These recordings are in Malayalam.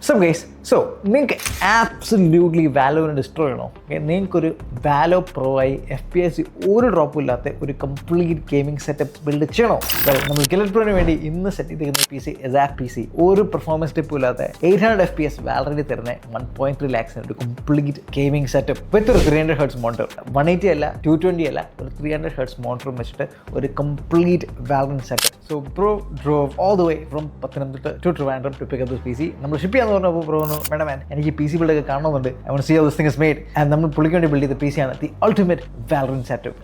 So guys, നിങ്ങൾക്ക് ആബ്സല്യൂട്ട്ലി വാലോനെ ഡിസ്ട്രോയ് ചെയ്യണോ? നിങ്ങൾക്കൊരു വാലോ പ്രോ ആയി FPS ഒരു ഡ്രോപ്പും ഇല്ലാത്ത ഒരു കംപ്ലീറ്റ് ഗെയിമിംഗ് സെറ്റപ്പ് ബിൽഡ് ചെയ്യണോ? നമ്മൾ കില്ലറ്റ് പ്രോന് വേണ്ടി ഇന്ന് സെറ്റ് ചെയ്തിരിക്കുന്ന PC എസാക് PC ഒരു പെർഫോമൻസ് ടിപ്പും ഇല്ലാത്ത 800 FPS വാലറിന് തരുന്ന 1.3 lakhs ഒരു കംപ്ലീറ്റ് ഗെയിമിംഗ് സെറ്റപ്പ് വിത്ത് ഒരു 300 Hz മോണിറ്റർ, 180 അല്ല 220 അല്ല, ഒരു 300 Hz മോണിറ്ററും വെച്ചിട്ട് ഒരു കംപ്ലീറ്റ് വാലറിന് setup. So bro drove all the way from Pathanamthitta to Trivandrum to pick up this PC. നമ്മൾ ഷിപ്പ് ചെയ്യാന്ന് പറഞ്ഞപ്പോൾ ബ്രോ വേണ്ട മാൻ, എനിക്ക് PC ബിൽഡൊക്കെ കാണണമെന്നുണ്ട്. I want to see how this thing is made. And നമ്മൾ പുള്ളിക്ക് വേണ്ടി ബിൽഡ് ചെയ്ത PC ആണ് the ultimate Valorant setup.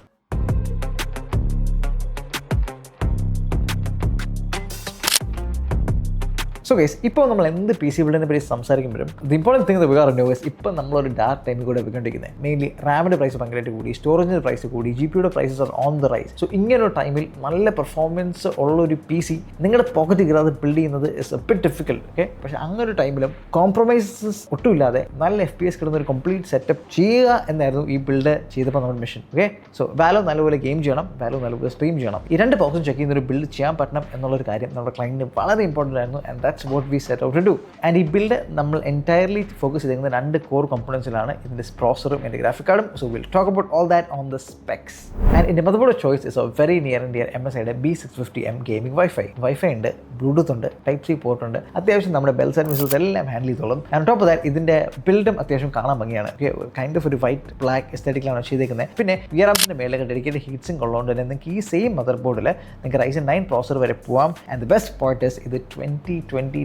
So guys, ഇപ്പോൾ നമ്മൾ എന്ത് PC ബിൽഡിനെ പറ്റി സംസാരിക്കുമ്പോഴും the important thing we are know is ഇപ്പോൾ നമ്മളൊരു ഡാർക്ക് ടൈമിൽ കൂടെ പോയിക്കൊണ്ടിരിക്കുന്നത്. മെയിൻലി റാമിൻ്റെ പ്രൈസ് ഭയങ്കരമായിട്ട് കൂടി, സ്റ്റോറേജിൻ്റെ പ്രൈസ് കൂടി, GPUയുടെ prices are on the rise. So ഇങ്ങനൊരു ടൈമിൽ നല്ല പെർഫോമൻസ് ഉള്ളൊരു PC നിങ്ങളുടെ പോക്കറ്റ് കയറാതെ ബിൽഡ് ചെയ്യുന്നത് is A bit difficult. Okay, പക്ഷേ അങ്ങനൊരു ടൈമിലും കോംപ്രമൈസസ് ഒട്ടുമില്ലാതെ നല്ല FPS കിട്ടുന്ന ഒരു കംപ്ലീറ്റ് സെറ്റപ്പ് ചെയ്യുക എന്നായിരുന്നു ഈ ബിൽഡ് ചെയ്തപ്പോൾ നമ്മുടെ മിഷൻ. ഓക്കെ, സോ വാലോ നല്ലപോലെ ഗെയിം ചെയ്യണം, വാലോ നല്ലപോലെ സ്ട്രീം ചെയ്യണം. ഈ രണ്ട് ബോക്സും ചെക്ക് ചെയ്യുന്ന ഒരു ബിൽഡ് ചെയ്യാൻ പറ്റണം എന്നുള്ളൊരു കാര്യം നമ്മുടെ ക്ലയൻറ്റിന് വളരെ ഇമ്പോർട്ടൻ്റ് ആയിരുന്നു. And that's what we set out to do. And ഈ ബിൽഡ് നമ്മൾ എൻറ്റയർലി ഫോക്കസ് ചെയ്തിരിക്കുന്ന രണ്ട് കോർ കമ്പോണൻസിലാണ്, ഇതിൻ്റെ പ്രോസറും എൻ്റെ ഗ്രാഫിക് കാർഡും. So will talk about all that on the specs. And എൻ്റെ motherboard choice is a very near and dear MSIയുടെ B650M ഗെയിമിംഗ് വൈഫൈ ഉണ്ട്, ബ്ലൂടൂത്ത് ഉണ്ട്, Type-C പോർട്ട് ഉണ്ട്, അത്യാവശ്യം നമ്മുടെ ബെൽസ് ആൻഡ് വിസിൽസ് എല്ലാം ഹാൻഡിൽ ചെയ്തോളും. ആൻഡ് ടോപ്പ് ദാറ്റ് ഇതിൻ്റെ ബിൽഡും അത്യാവശ്യം കാണാൻ ഭംഗിയാണ്. കൈൻഡ് ഓഫ് ഒരു വൈറ്റ് ബ്ലാക്ക് എസ്തെറ്റിക്കിലാണ് ചെയ്തേക്കുന്നത്. പിന്നെ VRAMസിൻ്റെ മേലൊക്കെ ഡെഡിക്കേറ്റഡ് ഹീറ്റ് സിങ്ക് ഉള്ളതുകൊണ്ട് തന്നെ നിങ്ങൾക്ക് ഈ സെയിം മദർബോർഡിൽ നിങ്ങൾക്ക് Ryzen 9 പ്രോസർ വരെ പോവാം. And the best part is ഇത് 2029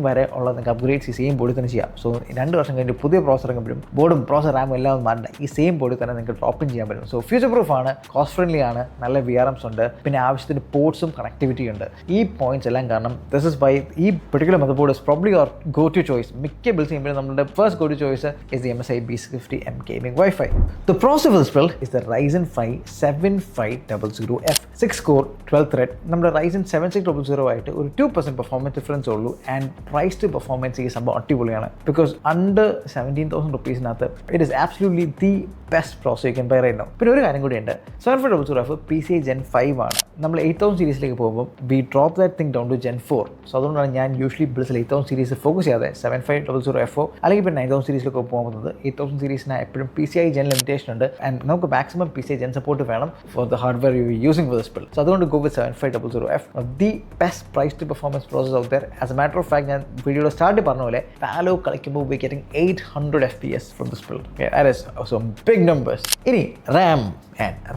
വരെ ഉള്ള നിങ്ങൾക്ക് അപ്ഗ്രേഡ്സ് ഈ സെയിം ബോർഡിൽ തന്നെ ചെയ്യാം. സോ 2 വർഷം കഴിഞ്ഞ് പുതിയ പ്രോസർ ഇറങ്ങുമ്പോഴും ബോർഡും പ്രോസർ റാമും എല്ലാം മാറണ്ട, ഈ സെയിം ബോർഡിൽ തന്നെ നിങ്ങൾക്ക് ഡ്രോപ്പ് ഇൻ ചെയ്യാൻ പറ്റും. സോ ഫ്യൂച്ചർ പ്രൂഫ് ആണ്, കോസ്റ്റ് ഫ്രണ്ട്ലി ആണ്, നല്ല VRAMs ഉണ്ട്, പിന്നെ ആവശ്യത്തിന് പോർട്സും കണക്ടിവിറ്റി ഉണ്ട്. ഈ പോയിന്റ്സ് എല്ലാം കാരണം ദിസ് ഇസ് വൈ ഈ particular motherboard is probably your go to choice. മിക്ക ബിൽഡ് ചെയ്യുമ്പോഴും നമ്മുടെ first go to choice is the MSI B650M gaming wifi. The processor for this build is the Ryzen 5 7500F 6 core 12 thread. നമ്മുടെ Ryzen 7600 ആയിട്ട് ഒരു 2% പെർഫോമൻസ് ഡിഫറൻസ് ഉള്ളൂ. ആൻഡ് പ്രൈസ് ടു പെർഫോമൻസ് ഈ സംഭവം അടിപൊളിയാണ്. ബിക്കോസ് അണ്ടർ 17,000 റുപ്പീസിനകത്ത് it is absolutely the best processor you can buy right now. പിന്നെ ഒരു കാര്യം കൂടിയുണ്ട്, 7500F PCI Gen 5 ആണ്. നമ്മൾ 8000 സീരീസിലേക്ക് പോകുമ്പോൾ we drop that thing down to Gen 4. So അതുകൊണ്ടാണ് ഞാൻ യൂഷ്വലി ബിൽസിൽ 8000 സീരീസ് ഫോക്കസ് ചെയ്യാതെ 7500F അല്ലെങ്കിൽ ഇപ്പോൾ 9000 സീരീസിലേക്ക് പോകുന്നത്. 8000 സീരീസിന് എപ്പോഴും PCI Gen ലിമിറ്റേഷൻ ഉണ്ട്. ആൻഡ് നമുക്ക് മാക്സിമം PCI Gen സപ്പോർട്ട് വേണം for the hardware you using for this build. So അതുകൊണ്ട് go with 7500F, the best price to performance processor out there. As a matter of fact, ഞാൻ വീഡിയോയുടെ സ്റ്റാർട്ട് പറഞ്ഞ പോലെ വാലോ കളിക്കുമ്പോൾ we getting 800 FPS from this build. That is some big numbers. ഇനി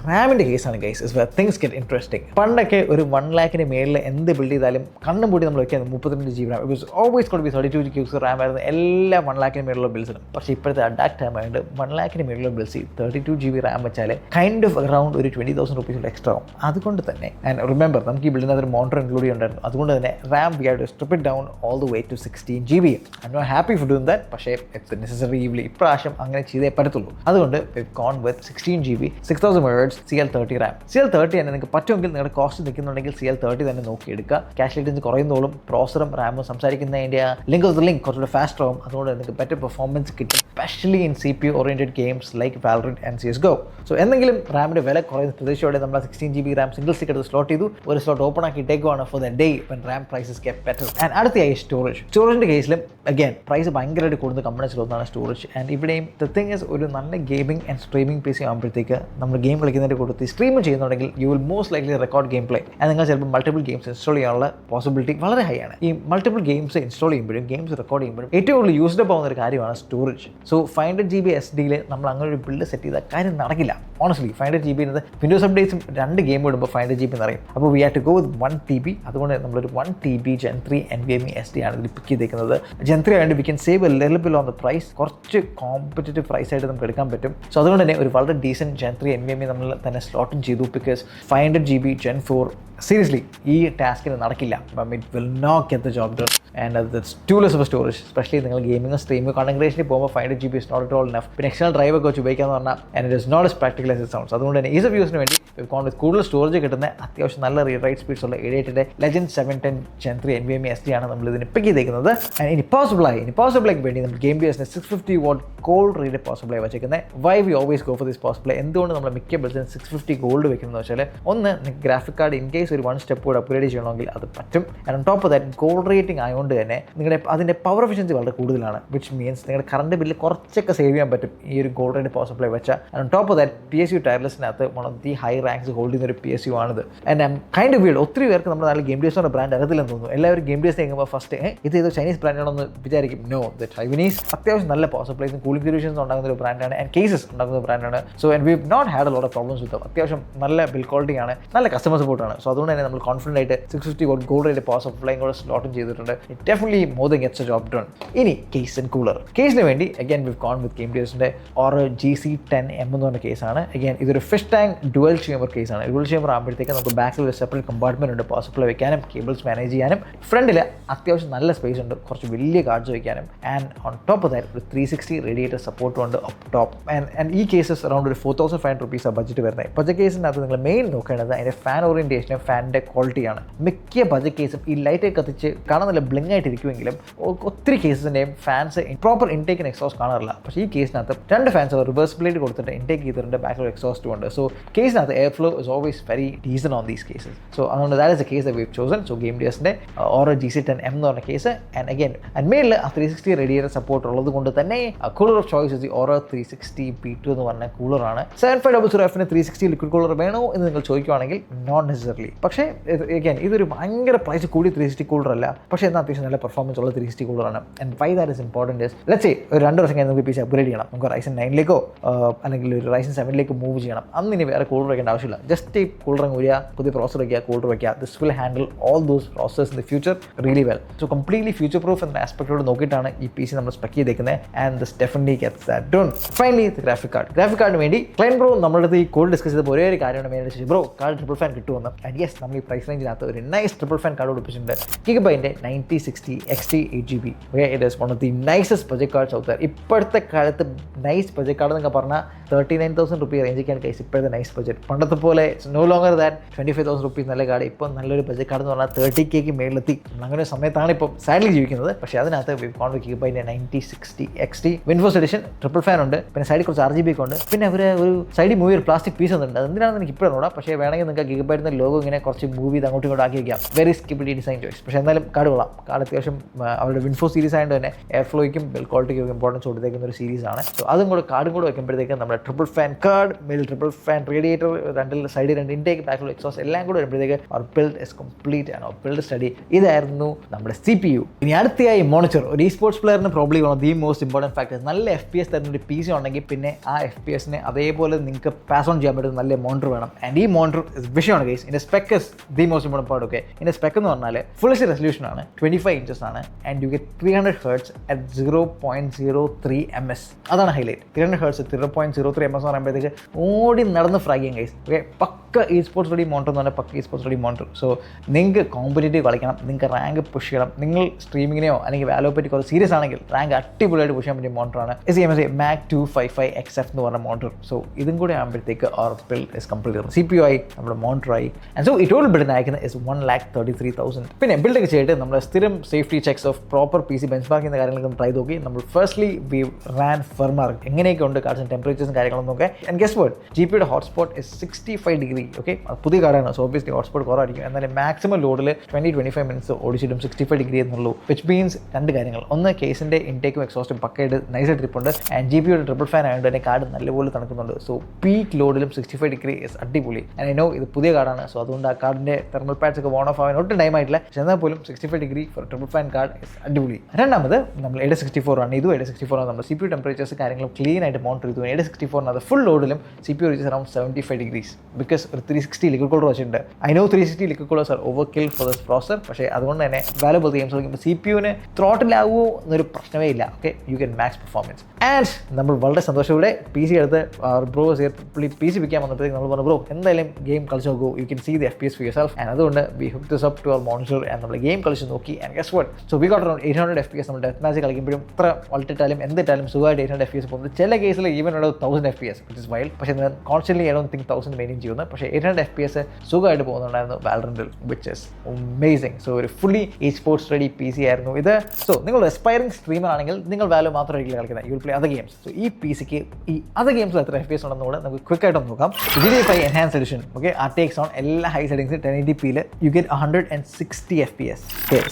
റാമിൻ്റെ കേസാണ് guys, is where things get interesting. പണ്ടൊക്കെ ഒരു 1 lakhന് മേളിൽ എന്ത് ബിൽഡ് ചെയ്താലും കണ്ണും പൂട്ടി നമ്മൾ വയ്ക്കുന്നത് 32 GB Ram. It was always got B 32 GB Ram ആയിരുന്നു എല്ലാ 1 lakhന് മേലുള്ള ബിൽസിനും. പക്ഷേ ഇപ്പോഴത്തെ അഡാക്ട് ടൈം ആയതുകൊണ്ട് 1 lakhന് മേലുള്ള ബിൽസ് 32 GB റാം വെച്ചാൽ കൈൻഡ് ഓഫ് അറൗണ്ട് ഒരു 20,000 റുപ്പീസ് എക്സ്ട്രാ ആവും. അതുകൊണ്ട് തന്നെ ആൻഡ് റിമെമ്പർ, നമുക്ക് ഈ ബിൽഡിനകത്ത് ഒരു മോണിറ്റർ ഇൻക്ലൂഡ് ചെയ്യുന്നുണ്ടായിരുന്നു. അതുകൊണ്ട് തന്നെ RAM we have to strip it down all the way to 16 GB. I am not happy for doing that, പക്ഷേ ഇറ്റ്സ് നെസസറി ഈവ്ലി. ഇപ്രാവശ്യം അങ്ങനെ ചെയ്തേ പറ്റത്തുള്ളൂ. അതുകൊണ്ട് we gone with 16 GB 6000 MHz CL30 RAM. CL30 തന്നെ നിങ്ങൾക്ക് പറ്റുമെങ്കിൽ നിങ്ങളുടെ കോസ്റ്റ് നിൽക്കുന്നുണ്ടെങ്കിൽ CL30 തന്നെ നോക്കിയെടുക്കുക. ക്യാഷ് ലേറ്റൻസി കുറയുന്നതോളും പ്രോസറും റാമും സംസാരിക്കുന്നതിൻ്റെ ലിങ്ക് കുറച്ചുകൂടെ ഫാസ്റ്റർ ആവും. അതുകൊണ്ട് നിങ്ങൾക്ക് ബെറ്റർ പെർഫോമൻസ് കിട്ടും, specially in CPU oriented games like Valorant and CSGO. So എന്തെങ്കിലും റാമിൻ്റെ വില കുറയുന്ന പ്രതീക്ഷയോടെ നമ്മൾ 16 GB റാം സിംഗിൾ സ്റ്റിക്ക് എടുത്ത് സ്ലോട്ട് ചെയ്തു. ഒരു സ്ലോട്ട് ഓപ്പൺ ആക്കി ഇട്ടേക്കുവാണ് for the day when RAM prices get better. And അടുത്തയായി സ്റ്റോറേജിൻ്റെ കേസിലും അഗൈൻ പ്രൈസ് ഭയങ്കരമായിട്ട് കൂടുന്ന കമ്പനീസിലൊന്നാണ് സ്റ്റോറേജ്. ആൻഡ് ഇവിടെയും ദ തിങ് ഇസ്, ഒരു നല്ല ഗെയിമിംഗ് ആൻഡ് സ്ട്രീമിംഗ് PC ആകുമ്പോഴത്തേക്ക് നമ്മൾ ഗെയിം കളിക്കുന്നതിൻ്റെ കൂട്ടത്തിൽ സ്ട്രീം ചെയ്യുന്നുണ്ടെങ്കിൽ you will most likely record game play. And നിങ്ങൾ ചിലപ്പോൾ മൾട്ടിപ്പിൾ ഗെയിംസ് ഇൻസ്റ്റാൾ ചെയ്യാനുള്ള പോസിബിലിറ്റി വളരെ ഹൈ ആണ്. ഈ മൾട്ടിപ്പിൾ ഗെയിംസ് ഇൻസ്റ്റാൾ ചെയ്യുമ്പോഴും ഗെയിംസ് റെക്കോർഡ് ചെയ്യുമ്പോഴും ഏറ്റവും കൂടുതൽ യൂസ്ഡ് ആവുന്ന ഒരു കാര്യമാണ് സ്റ്റോറേജ്. സോ 500 GB SSDയിൽ നമ്മൾ അങ്ങനെ ഒരു ബിൽഡ് സെറ്റ് ചെയ്താൽ കാര്യം നടക്കില്ല. ഓണസ്റ്റ്ലി 500 GB എന്നത് വിൻഡോസ് അപ്ഡേറ്റ്സും 2 ഗെയിം ഇടുമ്പോൾ 500 GB എന്നറിയും. അപ്പോൾ we have to go with 1 TB. അതുകൊണ്ട് നമ്മളൊരു 1 TB Gen 3 NVMe SD ആണ് ഇതിൽ പിക്ക് ചെയ്തേക്കുന്നത്. Gen 3 ആയതുകൊണ്ട് we can save a little bit on the price. കുറച്ച് കോമ്പറ്റീറ്റീവ് പ്രൈസ് ആയിട്ട് നമുക്ക് എടുക്കാൻ പറ്റും. സോ അതുകൊണ്ട് തന്നെ ഒരു വളരെ ഡീസൻറ്റ് Gen 3 NVMe നമ്മൾ തന്നെ സ്ലോട്ടും ചെയ്തു. ബിക്കോസ് 500 GB Gen 4 സീരിയസ്ലി ഈ ടാസ്കിന് നടക്കില്ല. It will not get the job done. And that's too less of storage. Specially നിങ്ങൾ ഗെയിമിംഗ് സ്ട്രീമിംഗ് കണ്ടൻഗ്രേഷനിൽ പോകുമ്പോൾ 500 GB is not at all enough. പിന്നെ എക്സ്റ്റേണൽ ഡ്രൈവ് ഒക്കെ വെച്ച് ഉപയോഗിക്കാന്ന് പറഞ്ഞാൽ and it is not as practical feel as it sounds. അതുകൊണ്ട് തന്നെ ഈസ് ഓഫ് യൂസിന് വേണ്ടി കൂടുതൽ സ്റ്റോറേജ് കിട്ടുന്ന അത്യാവശ്യം നല്ല റീഡ് റൈറ്റ് സ്പീഡ്സ് ഉള്ള 7/8 Legend 710 Gen 3 NVMe SD ആണ് നമ്മൾ ഇതിന് പിക്ക് ചെയ്തേക്കുന്നത്. ഇനി പവർ സപ്ലൈക്ക് വേണ്ടി നമ്മൾ ഗെയിം ബിയസിന് 650 watt gold rated power supply വെച്ചേക്കുന്നത്. Why we always go for this power supply? എന്തുകൊണ്ട് നമ്മൾ മിക്ക ബിൽസിന് 650 ഗോൾഡ് വെക്കുന്നത് വെച്ചാൽ, ഒന്ന്, ഗ്രാഫിക് കാർഡ് ഇൻ കേസ് ഒരു 1 സ്റ്റെപ്പ് കൂടെ അപ്ഗ്രേഡ് ചെയ്യണമെങ്കിൽ അത് പറ്റും. And top of that gold rating ആയതുകൊണ്ട് തന്നെ അതിൻ്റെ പവർ എഫിഷ്യൻസി വളരെ കൂടുതലാണ്. വിച്ച് മീൻസ് നിങ്ങളുടെ കറണ്ട് ബില്ല് കുറച്ചൊക്കെ സേവ് ചെയ്യാൻ പറ്റും ഈ ഒരു ഗോൾഡ് റേറ്റ് പവർ സപ്ലൈ വെച്ചാൽ. And top of that PSU ടയർലെസ്സിനകത്ത് one of the high ranks hold ചെയ്യുന്ന ഒരു PSU ആണിത്. ആൻഡ് കൈൻഡ് ഓഫ് വീട് ഒത്തിരി പേർക്ക് നമ്മുടെ നാട്ടിൽ ഗെയിം ഡേഴ്സ് എന്ന ബ്രാൻഡ് അറിയത്തില്ലെന്ന് തോന്നുന്നു. എല്ലാവരും ഗെയിം ഡേഴ്സ് കഴിയുമ്പോൾ ഫസ്റ്റ് ഇത് ഏതോ ചൈനീസ് ബ്രാൻഡാണെന്ന് വിചാരിക്കും. നോ, ദ ചൈനീസ് അത്യാവശ്യം നല്ല പവർ സപ്ലൈസും കൂളിംഗ് സൊല്യൂഷൻസ് ഉണ്ടാകുന്ന ഒരു ബ്രാൻഡാണ് ആൻഡ് കേസസ് ഉണ്ടാകുന്ന ബ്രാൻഡാണ്. So and we not had a lot of problems with. അത്യാവശ്യം നല്ല ബിൽ ക്വാളിറ്റി ആണ്, നല്ല കസ്റ്റമർ സപ്പോർട്ടാണ്. സോ അതുകൊണ്ട് തന്നെ നമ്മൾ കോൺഫിഡൻ്റ് ആയിട്ട് 650 watt ഗോൾഡ് റേറ്റ് പവർ സപ്ലൈയും കൂടെ സ്ലോട്ടും ചെയ്തിട്ടുണ്ട്. It definitely more than gets A job done. ഇനി കേസ് ആൻഡ് കൂളർ. കേസിന് വേണ്ടി അഗൈൻ വിവ് ഗോൺ വിത്ത് ഗെയിം ഡേഴ്സിൻ്റെ Aura GC10M എന്ന് പറഞ്ഞ കേസാണ്. അഗൈൻ ഇതൊരു ഫിഷ് ടാങ്ക് ഡുവൽ ചേമ്പർ കേസാണ്. ഡുവൽ ചേമ്പർ ആകുമ്പോഴത്തേക്ക് നമുക്ക് ബാക്കിൽ ഒരു സെപ്പറേറ്റ് കമ്പാർട്ട്മെൻറ്റ് ഉണ്ട് പവർ സപ്ലൈ വെക്കാനും കേബിൾസ് മാനേജ് ചെയ്യാനും. ഫ്രണ്ടിൽ അത്യാവശ്യം നല്ല സ്പേസ് ഉണ്ട് കുറച്ച് വലിയ കാർഡ്സ് വയ്ക്കാനും. And on top of that ഒരു 360 റേഡിയേറ്റർ സപ്പോർട്ടും ഉണ്ട് അപ്പ് ടോപ്പ്. ആൻഡ് ഈ കേസസ് അറൗണ്ട് ഒരു 4,500 rupees ബഡ്ജറ്റ് വരുന്നത്. ബഡ്ജറ്റ് കേസിനകത്ത് നിങ്ങൾ മെയിൻ നോക്കേണ്ടത് അതിൻ്റെ ഫാൻ ഓറിയൻറ്റേഷനും ഫാനിൻ്റെ ക്വാളിറ്റിയാണ്. മിക്ക ബഡ്ജറ്റ് കേസും ഈ ലൈറ്റ് കത്തിച്ച് കാണാൻ നല്ല ബ്ലിങ് ആയിട്ടിരിക്കുമെങ്കിലും ഒത്തിരി കേസസിൻ്റെയും ഫാൻസ് പ്രോപ്പർ ഇൻടേക്കിന് എക്സോസ്റ്റ് കാണാറില്ല. പക്ഷേ ഈ കേസിനകത്ത് 2 ഫാൻസ് റിവേഴ്സിബിലിറ്റി കൊടുത്തിട്ട് ഇൻടേക്ക് ചെയ്തിട്ടുണ്ട്, ബാക്കിൽ എക്സോസ്റ്റും ഉണ്ട്. സോ കേസിനകത്ത് air flow is always very decent on these cases. So അതുകൊണ്ട് that is a case we've chosen. So game ഡേഴ്സിൻ്റെ Aura GC10M എന്ന് പറഞ്ഞ കേസ്. ആൻഡ് മേലിൽ ആ 360 റേഡിയേറ്റർ സപ്പോർട്ട് ഉള്ളത് കൊണ്ട് തന്നെ cooler of choice is Aura 360 P2 എന്ന് പറഞ്ഞ കൂളറാണ്. 7500Fന് 360 ലിക്വിഡ് കൂളർ വേണോ എന്ന് നിങ്ങൾ ചോദിക്കുകയാണെങ്കിൽ നോട്ട് നെസസറിലി. പക്ഷേ ഇതൊരു ഭയങ്കര പ്രൈസ് കൂടി 360 കൂളർ അല്ല, പക്ഷേ എന്നാൽ അത്യാവശ്യം നല്ല പെർഫോമൻസ് ഉള്ള 360 കൂളറാണ്. And why that is important is let's say ഒരു 2 വർഷം കഴിഞ്ഞ് നമുക്ക് PC അപ്ഗ്രേഡ് ചെയ്യണം, നമുക്ക് Ryzen 9ലേക്കോ അല്ലെങ്കിൽ ഒരു Ryzen 7ലേക്ക് മൂവ് ചെയ്യണം. അന്ന് ഇനി വേറെ കൂളർ വയ്ക്കേണ്ട ആവശ്യമില്ല. ജസ്റ്റ് ഈ കൂളർ ഊരിക, പുതിയ പ്രോസർ വയ്ക്കുക, കൂളർ വയ്ക്കുക. This will handle all those process in the future really well. So completely future proof എന്ന ആസ്പെക്ടോട് നോക്കിയിട്ടാണ് ഈ PC നമ്മൾ സ്പെക്ക് ചെയ്തേക്കുന്നത്. And this definitely gets that done. Finally graphic കാർഡിന് വേണ്ടി ക്ലൈൻ ബ്രോ നമ്മുടെ അടുത്ത് ഈ കോൾ ഡിസ്കസ് ചെയ്തപ്പോൾ ഒരേ ഒരു കാര്യമാണ് main bro card triple fan കിട്ടുമെന്ന്. ആൻഡ് യെസ്, നമ്മൾ ഈ പ്രൈസ് റേഞ്ചിനകത്ത് ഒരു നൈസ് ട്രിപ്പിൾ ഫാൻ കാർഡ് കൊടുപ്പിച്ചിട്ടുണ്ട്. Gigabyte 9060 XT 8GB. It is one of the nicest project cards out there. ഇപ്പോഴത്തെ കാലത്ത് നൈസ് പ്രൊജക്ട് കാർഡ് എന്നൊക്കെ പറഞ്ഞാൽ 39,000 rupees റേഞ്ചിക്കാണ് കേസ് ഇപ്പോഴത്തെ നൈസ് ബഡ്ജറ്റ്. പണ്ടത്തെ പോലെ നോ ലോങ്ങർ ദാറ്റ് 25,000 rupees നല്ല കാർഡ്. ഇപ്പോൾ നല്ലൊരു ബഡ്ജറ്റ് കാർഡ് എന്ന് പറഞ്ഞാൽ 30K മേളിലെത്തി. അങ്ങനെ സമയത്താണ് ഇപ്പോൾ സാഡ്ലി ജീവിക്കുന്നത്. പക്ഷേ അതിനകത്ത് വിവ് ഗോൺ വിത്ത് Gigabyte 9060 XT Windows edition triple fan ഉണ്ട്. പിന്നെ സൈഡിൽ കുറച്ച് RGB ഒക്കെ ഉണ്ട്. പിന്നെ അവർ ഒരു സൈഡിൽ മൂവി ഒരു പ്ലാസ്റ്റിക് പീസ് വന്നിട്ടുണ്ട്. അതെന്തിനാണെന്ന് എനിക്ക് ഇപ്പോഴും നോടാം. പക്ഷേ വേണമെങ്കിൽ നിങ്ങൾക്ക് Gigabyte ലോഗോ ഇങ്ങനെ കുറച്ച് മൂവി ഇത് അങ്ങോട്ടും ഇങ്ങോട്ട് ആക്കി വയ്ക്കാം. Very skibidi design choice. പക്ഷേ എന്തായാലും കാർഡ് കൊള്ളാം. കാർഡ് അത്യാവശ്യം അവരുടെ വിൻഫോ സീരീസ് ആയതുകൊണ്ട് തന്നെ എയർ ഫ്ലോയ്ക്കും ബിൽ ക്വാളിറ്റിക്കും ഇമ്പോർട്ടൻസ് കൊടുത്തേക്കുന്ന ഒരു സീരീസാണ്. സോ അതും കൂടെ കാർഡും കൂടെ വെക്കുമ്പോഴത്തേക്കും നമ്മുടെ triple fan card, middle triple fan radiator, സൈഡിൽ 2 ഇൻടേക്ക്, ബാക്കിലുള്ള എക്സോസ്റ്റ് എല്ലാം കൂടെ വരുമ്പോഴത്തേക്ക് our build is complete and build sturdy. ഇതായിരുന്നു നമ്മുടെ CPU. ഇനി അടുത്തയായി മോണിറ്റർ. ഒരു സ്പോർട്സ് പ്ലെയറിന് probably one of the most important factors. നല്ല FPS തരുന്ന ഒരു PC ഉണ്ടെങ്കിൽ പിന്നെ ആ FPSനെ അതേപോലെ നിങ്ങൾക്ക് പാസ് ഓൺ ചെയ്യാൻ പറ്റുന്ന നല്ല മോണിറ്റർ വേണം. ആൻഡ് ഈ മോണിറ്റർ വിഷയമാണ് കേസ്. ഇതിൻ്റെ spec is the most important part. Okay, ഇതിൻ്റെ സ്പെക്ക് എന്ന് പറഞ്ഞാൽ ഫുൾ HD റെസൊല്യൂഷൻ ആണ്, 25 inches ആണ്. And you get 300 Hz at 0.03 ms. അതാണ് ഹൈലൈറ്റ്. 300 Hz 0.03 ms എന്ന് പറയുമ്പോഴത്തേക്ക് ഓടി നടന്ന് ഫ്രാഗ് ചെയ്യാൻ കേസ്. ഓക്കെ, പക്ക ഈ സ്പോർട്സ് റെഡി മോണിറ്റർ എന്ന് പറഞ്ഞാൽ പക്ക ഈ സ്പോർട്സ് റെഡി മോണിറ്റർ. സോ നിങ്ങൾക്ക് കോമ്പറ്റേറ്റീവ് കളിക്കണം, നിങ്ങൾക്ക് റാങ്ക് പുഷ് ചെയ്യണം, നിങ്ങൾ സ്ട്രീമിങ്ങിനെയോ അല്ലെങ്കിൽ വാലോ പറ്റി കുറച്ച് സീരിയസ് ആണെങ്കിൽ റാങ്ക് അടിപൊളിയായിട്ട് പുഷ് ചെയ്യാൻ പറ്റിയ മോണിറ്ററാണ് SMSI Mac 255XF എന്ന് പറഞ്ഞ മോണിറ്റർ. സോ ഇതും കൂടെ ആകുമ്പോഴത്തേക്ക് അവർ ബിൽഡ് ഇസ് കംപ്ലീറ്റ്. CPU ആയി, നമ്മുടെ മോണിറ്ററായി. ആൻഡ് സോ ഈ ടോട്ടൽ ബിൽഡിന് അയക്കുന്നത് ഇസ് 1,33,000. പിന്നെ ബിൽഡൊക്കെ ചെയ്തിട്ട് നമ്മൾ സ്ഥിരം safety checks of proper PC benchmark ചെയ്യുന്ന കാര്യങ്ങളൊക്കെ ട്രൈ നോക്കി. നമ്മൾ ഫസ്റ്റ്ലി വി റാൻ ഫെർമാർക്ക് എങ്ങനെയൊക്കെ ഉണ്ട് കാർഡ്സും ടെമ്പറേച്ചേഴ്സും കാര്യങ്ങളൊന്നും ഒക്കെ. ആൻഡ് ഗെസ് വാട്ട്, GPയുടെ ഹോട്ട്സ്പോട്ട് ഇസ് 65 degree. ഓക്കെ, പുതിയ കാർഡാണ്. സോ ഒബ്വിയസ്ലി ഹോട്ട്സ്പോട്ട് കുറവായിരിക്കും. എന്നാലും മാക്സിമം ലോഡിൽ 20-25 minutes ഓടിച്ചിട്ടും 65 degree എന്നുള്ളൂ. വിച്ച് മീൻസ് 2 കാര്യങ്ങൾ. ഒന്ന്, കേസിൻ്റെ ഇൻടേക്കും എക്സോസ്റ്റും പക്കയായിട്ട് നൈസ് ട്രിപ്പുണ്ട്. ആൻഡ് GPയുടെ ട്രിപ്പിൾ ഫാൻ ആയതുകൊണ്ട് തന്നെ കാർഡ് നല്ലപോലെ തണുക്കുന്നുണ്ട്. സോ പീക്ക് ലോഡിലും 65 degree ഇസ് അടിപൊളി. ആൻഡ് ഐ നോ ഇത് പുതിയ കാർഡാണ്. സോ അതുകൊണ്ട് ആ കാർഡിൻ്റെ തെർമൽ പാഡ്സ് ഒക്കെ ഓൺ ഓഫ് ആവാൻ ഒട്ടും ടൈം ആയിട്ടില്ല. പക്ഷേ എന്നാൽ പോലും 65 degree for triple fan card is അടിപൊളി. രണ്ടാമത്, നമ്മൾ 864 ആണ്. ഇതും 864 ആണ്. നമ്മൾ CPU ടെമ്പറേച്ചേഴ്സ് കാര്യങ്ങളും ക്ലീൻ ആയിട്ട് മോണിറ്റർ ചെയ്തു. 864 ഫുൾ ലോഡിലും CPU reaches around 75 degrees because ഒരു 360 ലിക്വിഡ് കൂളർ വെച്ചിട്ടുണ്ട്. I know 360 liquid coolers are overkill for this processor. പക്ഷേ അതുകൊണ്ട് തന്നെ വാല്യുബിൾ ഗെയിംസ് കളിക്കുമ്പോൾ CPUവിന് ത്രോട്ടിലാവുമോ എന്നൊരു പ്രശ്നമേ ഇല്ല. Okay, you can max performance. And നമ്മൾ വളരെ സന്തോഷത്തോടെ PC എടുത്ത് ബ്രോ PC വിൽക്കാൻ വന്നപ്പോഴത്തേക്ക് നമ്മൾ പറഞ്ഞു ബ്രോ എന്തായാലും ഗെയിം കളിച്ച് നോക്കൂ, you can see the FPS for yourself. And അതുകൊണ്ട് we hook this up to our monitor and നമ്മൾ ഗെയിം കളിച്ച് നോക്കി. And guess what, so we got around 800 FPS. നമ്മൾ ഡെത്ത് മാച്ച് കളിക്കുമ്പോഴും ഇത്ര വളർത്തിട്ടാലും എന്തിട്ടാലും സുഖമായിട്ട് 800 FPS പോകുന്നത്. ചില കേസിൽ ഈവൻ ഉള്ളത് 1000 FPS, വിച്ച് ഇസ് പ്രൊഫൈൽ. പക്ഷേ constantly I don't think 1000 maintain ചെയ്യുന്നത്. പക്ഷേ 800 FPS സുഖമായിട്ട് പോകുന്നുണ്ടായിരുന്നു വാലറന്റിൽ, വിച്ച് ഇസ് അമേസിങ്. സോ ഒരു fully E sports ready PC ആയിരുന്നു ഇത്. സോ നിങ്ങൾ എസ്പയറിംഗ് സ്ട്രീമർ ആണെങ്കിൽ നിങ്ങൾ വാലോ മാത്രമായിരിക്കും കളിക്കുന്നത്, you will play other games. So ഈ PCക്ക് ഈ അതർ ഗെയിംസിൽ എത്ര FPS ഉണ്ടെന്നുകൂടെ നമുക്ക് ക്വിക്ക് ആയിട്ട് നോക്കാം. GTA 5 Enhanced Edition, okay, RTX on എല്ലാ high settings 1080p you get 160 FPS.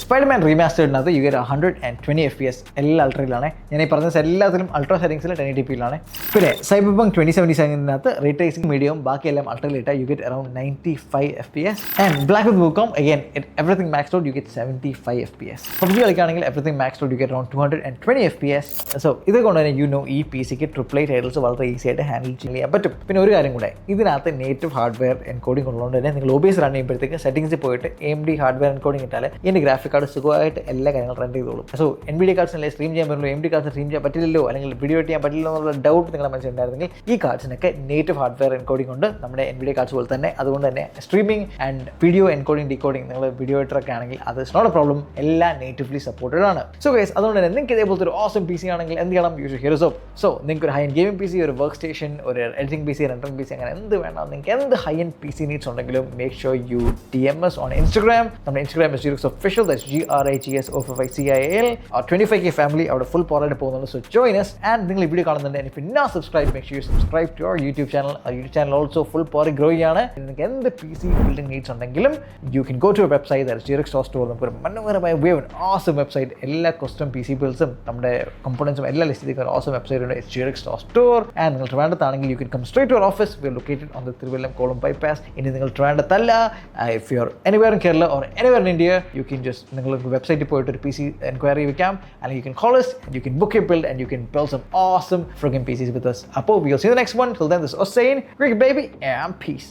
Spiderman റീമാസ്റ്റേർഡിനകത്ത് യു ഗെറ്റ് 120 FPS എല്ലാ അൾട്രയിലാണ്. ഞാൻ ഈ പറഞ്ഞ എല്ലാത്തിലും അൾട്രാ സെറ്റിംഗ്സിൽ 1080p-ലാണ്. പിന്നെ Cyberpunk 2077-നകത്ത് റേട്രേസിംഗ് മീഡിയം, ബാക്കിയെല്ലാം അൾട്രയിലിട്ട you get around 95 FPS. And Black Myth Wukong again everything maxed out, you get 75 FPS. PUBG കളിക്കുകയാണെങ്കിൽ everything maxed out, you get around 220 FPS. So ഇതുകൊണ്ട് തന്നെ ഈ PCക്ക് AAA ടൈറ്റിൽസ് വളരെ ഈസി ആയിട്ട് ഹാൻഡിൽ ചെയ്യാൻ പറ്റും. പിന്നെ ഒരു കാര്യം കൂടെ, ഇതിനകത്ത് നേറ്റീവ് ഹാർഡ്വെയർ എൻകോഡിംഗ് ഉള്ളതുകൊണ്ട് തന്നെ നിങ്ങൾ OBS റൺ ചെയ്യുമ്പോഴത്തേക്ക് സെറ്റിംഗ്സിൽ പോയിട്ട് AMD ഹാർഡ്വെയർ എൻകോഡിംഗ് ഇട്ടാൽ ഇതിൻ്റെ ഗ്രാഫിക് കാർഡ് സുഖമായിട്ട് എല്ലാ കാര്യങ്ങളും റൺ ചെയ്തോളും. സോ NVIDIA കാർഡ്സിനല്ലേ സ്ട്രീം ചെയ്യാൻ പറ്റുള്ളൂ, AMD കാർഡ്സ് സ്ട്രീം ചെയ്യാൻ പറ്റില്ലല്ലോ, അല്ലെങ്കിൽ വീഡിയോ ചെയ്യാൻ പറ്റില്ലല്ലോ എന്നുള്ള ഡൗട്ട് നിങ്ങളുടെ മനസ്സിലുണ്ടായിരുന്നെങ്കിൽ ഈ കാർഡ്സിനൊക്കെ നേറ്റീവ് ഹാർഡ്വെയർ എൻകോഡിംഗ് ഉണ്ട് നമ്മുടെ NVIDIA കാർഡ്സ് പോലെ തന്നെ. അതുകൊണ്ട് തന്നെ streaming and video encoding decoding നിങ്ങൾ വീഡിയോ എഡിറ്ററൊക്കെ ആണെങ്കിൽ അത് ഇസ് നോട്ട് എ പ്രോബ്ലം, എല്ലാം നേറ്റീവ്ലി സപ്പോർട്ടഡ് ആണ്. സോ ഗൈസ്, അതുകൊണ്ട് തന്നെ നിങ്ങൾക്ക് ഇതേപോലത്തെ ഒരു ഓസം PC ആണെങ്കിൽ എന്ത് ചെയ്യണം, യൂസ് ഹീറോസ്. സോ നിങ്ങൾക്ക് ഒരു ഹൈ എൻഡ് ഗെയിമിംഗ് PC, ഒരു വർക്ക് സ്റ്റേഷൻ, ഒരു എഡിറ്റിംഗ് PC, റെൻഡറിംഗ് PC, അങ്ങനെ എന്ത് വേണം, നിങ്ങൾക്ക് എന്ത് ഹൈ എൻഡ് PC നീഡ്സ് ഉണ്ടെങ്കിലും make sure U DM us on Instagram. നമ്മുടെ Instagram is G-Rex Official, that's GREGSOFFICIAL. Our 25K family അവിടെ ഫുൾ പോറായിട്ട് പോകുന്നുണ്ട്. So join us. ആൻഡ് നിങ്ങൾ ഈ വീഡിയോ കാണുന്നുണ്ട്, if you not subscribe, make sure you subscribe to our YouTube channel. Our YouTube channel also full പോറി ഗ്രോ ചെയ്യാണ്. നിങ്ങൾക്ക് എന്ത് PC ബിൽഡിംഗ് നീഡ്സ് ഉണ്ടെങ്കിലും you can go to a website, that is G-Rex Store. നമുക്കൊരു മനോഹരമായ awesome വെബ്സൈറ്റ്, എല്ലാ കസ്റ്റം PC ബിൽഡ്സും നമ്മുടെ കമ്പോണൻസും എല്ലാം ലിസ്റ്റ് ചെയ്തിരിക്കുന്ന ഒരു awesome വെബ്സൈറ്റ് ഉണ്ട്. It's G-Rex Store. ആൻഡ് നിങ്ങൾ ട്രിവാൻഡ്രത്താണെങ്കിൽ you can come straight to our office. We are located on the Thiruvallam-Kollam bypass. ഇനി നിങ്ങൾ ട്രിവാൻഡ്രത്തല്ല, if you are anywhere in Kerala or anywhere in India, you can just നിങ്ങൾക്ക് വെബ്സൈറ്റിൽ പോയിട്ട് ഒരു PC എൻക്വയറി വെക്കാം, അല്ലെങ്കിൽ you can call us and you can book your build and you can build some awesome friggin' PCs with us. അപ്പോൾ we'll see you in the next one. Till then, this is Hussein, Greek baby, and peace.